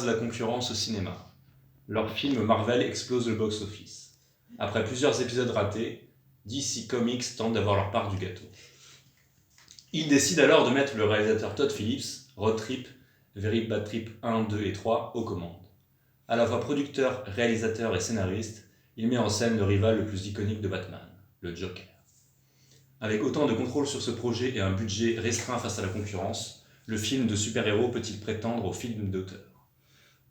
La concurrence au cinéma. Leur film Marvel explose le box-office. Après plusieurs épisodes ratés, DC Comics tente d'avoir leur part du gâteau. Ils décident alors de mettre le réalisateur Todd Phillips, Road Trip, Very Bad Trip 1, 2 et 3, aux commandes. À la fois producteur, réalisateur et scénariste, il met en scène le rival le plus iconique de Batman, le Joker. Avec autant de contrôle sur ce projet et un budget restreint face à la concurrence, le film de super-héros peut-il prétendre au film d'auteur ?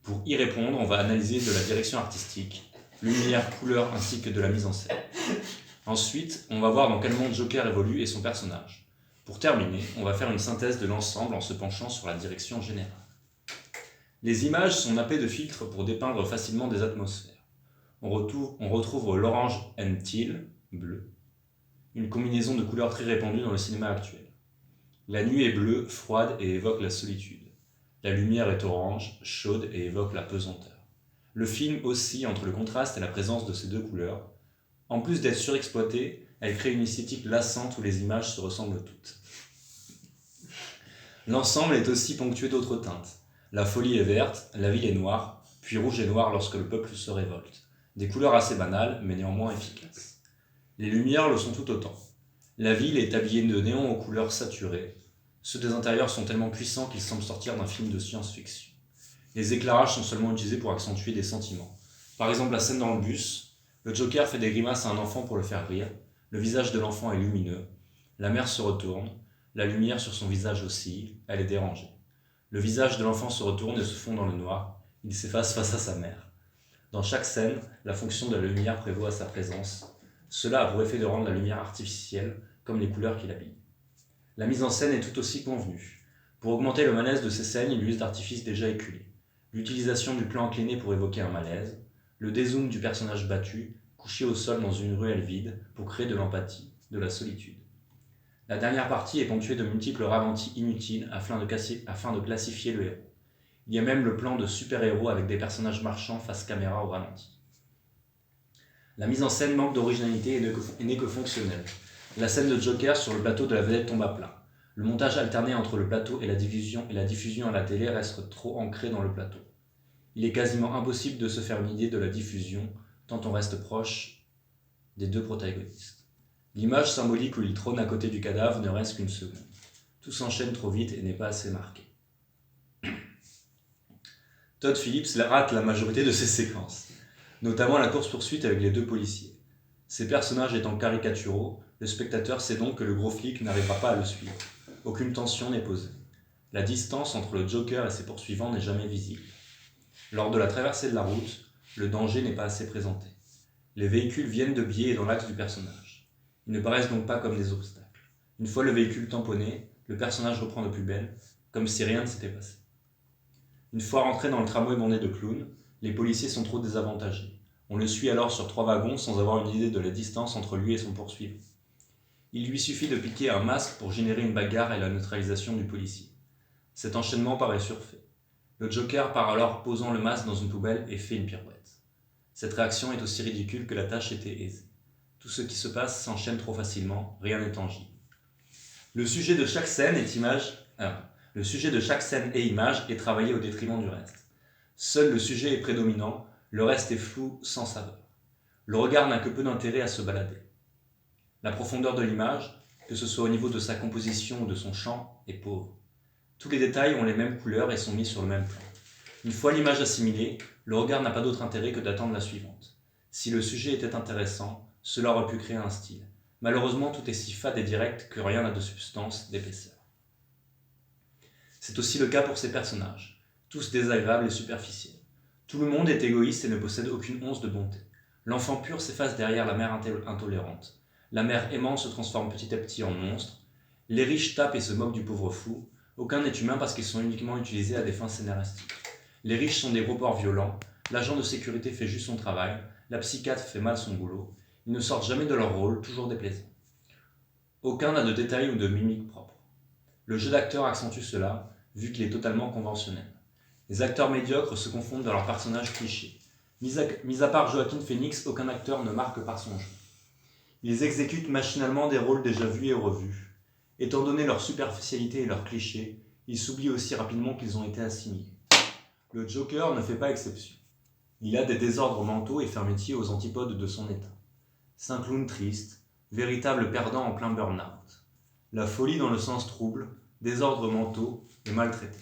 Pour y répondre, on va analyser de la direction artistique, lumière, couleur ainsi que de la mise en scène. Ensuite, on va voir dans quel monde Joker évolue et son personnage. Pour terminer, on va faire une synthèse de l'ensemble en se penchant sur la direction générale. Les images sont nappées de filtres pour dépeindre facilement des atmosphères. On retrouve l'orange and teal, bleu, une combinaison de couleurs très répandue dans le cinéma actuel. La nuit est bleue, froide et évoque la solitude. La lumière est orange, chaude et évoque la pesanteur. Le film oscille entre le contraste et la présence de ces deux couleurs. En plus d'être surexploitée, elle crée une esthétique lassante où les images se ressemblent toutes. L'ensemble est aussi ponctué d'autres teintes. La folie est verte, la ville est noire, puis rouge et noir lorsque le peuple se révolte. Des couleurs assez banales, mais néanmoins efficaces. Les lumières le sont tout autant. La ville est habillée de néons aux couleurs saturées. Ceux des intérieurs sont tellement puissants qu'ils semblent sortir d'un film de science-fiction. Les éclairages sont seulement utilisés pour accentuer des sentiments. Par exemple, la scène dans le bus, le Joker fait des grimaces à un enfant pour le faire rire, le visage de l'enfant est lumineux, la mère se retourne, la lumière sur son visage oscille, elle est dérangée. Le visage de l'enfant se retourne et se fond dans le noir, il s'efface face à sa mère. Dans chaque scène, la fonction de la lumière prévaut à sa présence. Cela a pour effet de rendre la lumière artificielle, comme les couleurs qui l'habillent. La mise en scène est tout aussi convenue. Pour augmenter le malaise de ces scènes, il use d'artifices déjà éculés. L'utilisation du plan incliné pour évoquer un malaise, le dézoom du personnage battu, couché au sol dans une ruelle vide, pour créer de l'empathie, de la solitude. La dernière partie est ponctuée de multiples ralentis inutiles afin de classifier le héros. Il y a même le plan de super-héros avec des personnages marchant face caméra au ralenti. La mise en scène manque d'originalité et n'est que fonctionnelle. La scène de Joker sur le plateau de la vedette tombe à plat. Le montage alterné entre le plateau et la diffusion à la télé reste trop ancré dans le plateau. Il est quasiment impossible de se faire une idée de la diffusion, tant on reste proche des deux protagonistes. L'image symbolique où il trône à côté du cadavre ne reste qu'une seconde. Tout s'enchaîne trop vite et n'est pas assez marqué. Todd Phillips rate la majorité de ses séquences, notamment la course-poursuite avec les deux policiers. Ces personnages étant caricaturaux, le spectateur sait donc que le gros flic n'arrivera pas à le suivre. Aucune tension n'est posée. La distance entre le Joker et ses poursuivants n'est jamais visible. Lors de la traversée de la route, le danger n'est pas assez présenté. Les véhicules viennent de biais et dans l'axe du personnage. Ils ne paraissent donc pas comme des obstacles. Une fois le véhicule tamponné, le personnage reprend de plus belle, comme si rien ne s'était passé. Une fois rentré dans le tramway bondé de clowns, les policiers sont trop désavantagés. On le suit alors sur 3 wagons sans avoir une idée de la distance entre lui et son poursuivant. Il lui suffit de piquer un masque pour générer une bagarre et la neutralisation du policier. Cet enchaînement paraît surfait. Le Joker part alors posant le masque dans une poubelle et fait une pirouette. Cette réaction est aussi ridicule que la tâche était aisée. Tout ce qui se passe s'enchaîne trop facilement, rien n'est tangible. Le sujet de chaque scène et image est travaillé au détriment du reste. Seul le sujet est prédominant, le reste est flou, sans saveur. Le regard n'a que peu d'intérêt à se balader. La profondeur de l'image, que ce soit au niveau de sa composition ou de son champ, est pauvre. Tous les détails ont les mêmes couleurs et sont mis sur le même plan. Une fois l'image assimilée, le regard n'a pas d'autre intérêt que d'attendre la suivante. Si le sujet était intéressant, cela aurait pu créer un style. Malheureusement, tout est si fade et direct que rien n'a de substance, d'épaisseur. C'est aussi le cas pour ces personnages, tous désagréables et superficiels. Tout le monde est égoïste et ne possède aucune once de bonté. L'enfant pur s'efface derrière la mère intolérante. La mère aimante se transforme petit à petit en monstre. Les riches tapent et se moquent du pauvre fou. Aucun n'est humain parce qu'ils sont uniquement utilisés à des fins scénaristiques. Les riches sont des gros porcs violents. L'agent de sécurité fait juste son travail. La psychiatre fait mal son boulot. Ils ne sortent jamais de leur rôle, toujours déplaisants. Aucun n'a de détails ou de mimiques propres. Le jeu d'acteur accentue cela, vu qu'il est totalement conventionnel. Les acteurs médiocres se confondent dans leurs personnages clichés. Mis à part Joaquin Phoenix, aucun acteur ne marque par son jeu. Ils exécutent machinalement des rôles déjà vus et revus. Étant donné leur superficialité et leurs clichés, ils s'oublient aussi rapidement qu'ils ont été assimilés. Le Joker ne fait pas exception. Il a des désordres mentaux et fait un métier aux antipodes de son état. C'est un clown triste, véritable perdant en plein burn-out. La folie dans le sens trouble, désordres mentaux et maltraité.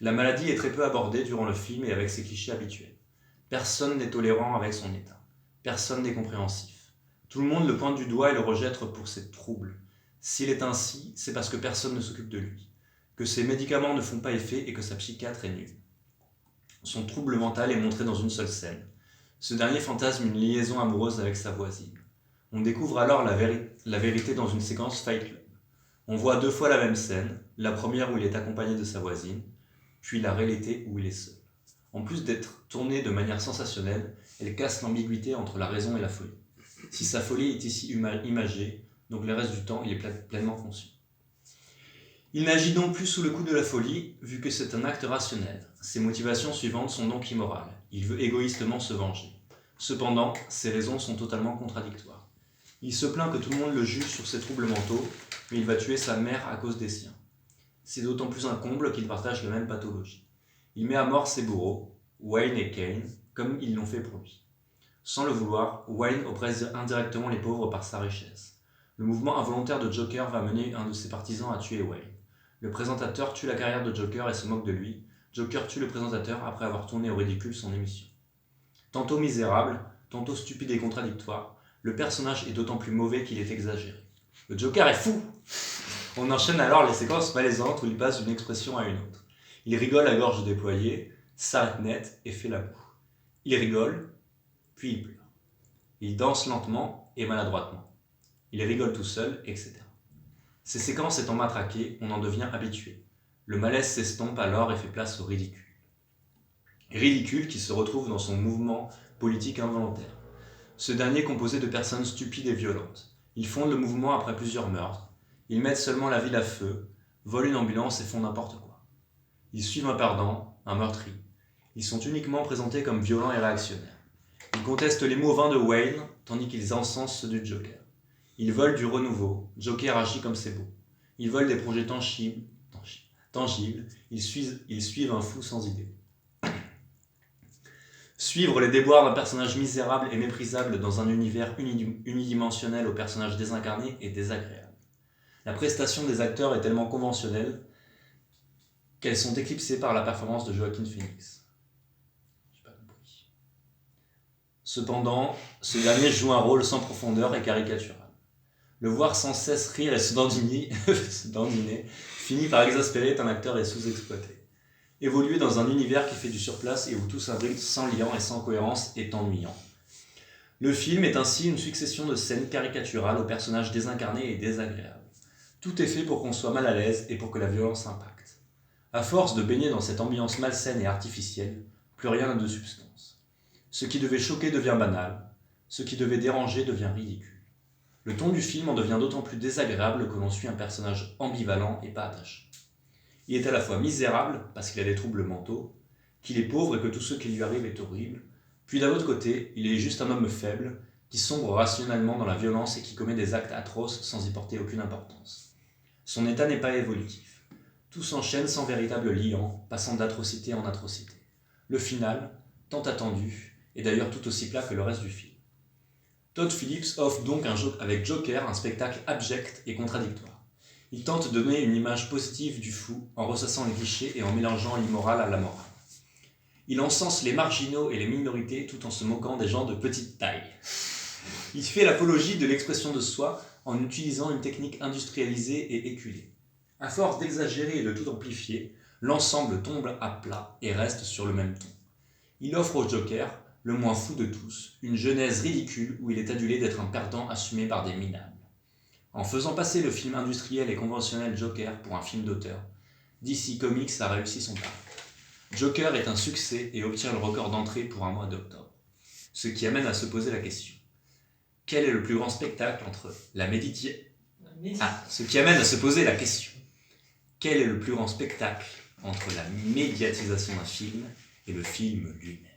La maladie est très peu abordée durant le film et avec ses clichés habituels. Personne n'est tolérant avec son état. Personne n'est compréhensif. Tout le monde le pointe du doigt et le rejette pour ses troubles. S'il est ainsi, c'est parce que personne ne s'occupe de lui, que ses médicaments ne font pas effet et que sa psychiatre est nulle. Son trouble mental est montré dans une seule scène. Ce dernier fantasme une liaison amoureuse avec sa voisine. On découvre alors la vérité dans une séquence Fight Club. On voit 2 fois la même scène, la première où il est accompagné de sa voisine, puis la réalité où il est seul. En plus d'être tournée de manière sensationnelle, elle casse l'ambiguïté entre la raison et la folie. Si sa folie est ici imagée, donc le reste du temps il est pleinement conscient. Il n'agit donc plus sous le coup de la folie, vu que c'est un acte rationnel. Ses motivations suivantes sont donc immorales. Il veut égoïstement se venger. Cependant, ses raisons sont totalement contradictoires. Il se plaint que tout le monde le juge sur ses troubles mentaux, mais il va tuer sa mère à cause des siens. C'est d'autant plus un comble qu'ils partagent la même pathologie. Il met à mort ses bourreaux, Wayne et Kane, comme ils l'ont fait pour lui. Sans le vouloir, Wayne oppresse indirectement les pauvres par sa richesse. Le mouvement involontaire de Joker va mener un de ses partisans à tuer Wayne. Le présentateur tue la carrière de Joker et se moque de lui. Joker tue le présentateur après avoir tourné au ridicule son émission. Tantôt misérable, tantôt stupide et contradictoire, le personnage est d'autant plus mauvais qu'il est exagéré. Le Joker est fou! On enchaîne alors les séquences malaisantes où il passe d'une expression à une autre. Il rigole à gorge déployée, s'arrête net et fait la moue. Il rigole, puis il pleure. Il danse lentement et maladroitement. Il rigole tout seul, etc. Ces séquences étant matraquées, on en devient habitué. Le malaise s'estompe alors et fait place au ridicule. Ridicule qui se retrouve dans son mouvement politique involontaire. Ce dernier composé de personnes stupides et violentes. Ils fondent le mouvement après plusieurs meurtres. Ils mettent seulement la ville à feu, volent une ambulance et font n'importe quoi. Ils suivent un perdant, un meurtrier. Ils sont uniquement présentés comme violents et réactionnaires. Ils contestent les mots vains de Wayne, tandis qu'ils encensent ceux du Joker. Ils veulent du renouveau, Joker agit comme c'est beau. Ils veulent des projets tangibles, ils suivent un fou sans idée. Suivre les déboires d'un personnage misérable et méprisable dans un univers unidimensionnel au personnage désincarné est désagréable. La prestation des acteurs est tellement conventionnelle qu'elles sont éclipsées par la performance de Joaquin Phoenix. J'ai pas compris. Cependant, ce dernier joue un rôle sans profondeur et caricatural. Le voir sans cesse rire et se dandiner finit par exaspérer un acteur et sous-exploité. Évoluer dans un univers qui fait du surplace et où tout s'imbrique sans lien et sans cohérence est ennuyant. Le film est ainsi une succession de scènes caricaturales aux personnages désincarnés et désagréables. Tout est fait pour qu'on soit mal à l'aise et pour que la violence impacte. À force de baigner dans cette ambiance malsaine et artificielle, plus rien n'a de substance. Ce qui devait choquer devient banal, ce qui devait déranger devient ridicule. Le ton du film en devient d'autant plus désagréable que l'on suit un personnage ambivalent et pas attaché. Il est à la fois misérable, parce qu'il a des troubles mentaux, qu'il est pauvre et que tout ce qui lui arrive est horrible, puis d'un autre côté, il est juste un homme faible, qui sombre rationnellement dans la violence et qui commet des actes atroces sans y porter aucune importance. Son état n'est pas évolutif. Tout s'enchaîne sans véritable liant, passant d'atrocité en atrocité. Le final, tant attendu, est d'ailleurs tout aussi plat que le reste du film. Todd Phillips offre donc avec Joker un spectacle abject et contradictoire. Il tente de donner une image positive du fou en ressassant les clichés et en mélangeant l'immoral à la morale. Il encense les marginaux et les minorités tout en se moquant des gens de petite taille. Il fait l'apologie de l'expression de soi en utilisant une technique industrialisée et éculée. À force d'exagérer et de tout amplifier, l'ensemble tombe à plat et reste sur le même ton. Il offre au Joker, le moins fou de tous, une genèse ridicule où il est adulé d'être un perdant assumé par des minables. En faisant passer le film industriel et conventionnel Joker pour un film d'auteur, DC Comics a réussi son pari. Joker est un succès et obtient le record d'entrée pour un mois d'octobre. Ce qui amène à se poser la question. Quel est le plus grand spectacle entre Ce qui amène à se poser la question. Quel est le plus grand spectacle entre la médiatisation d'un film et le film lui-même ?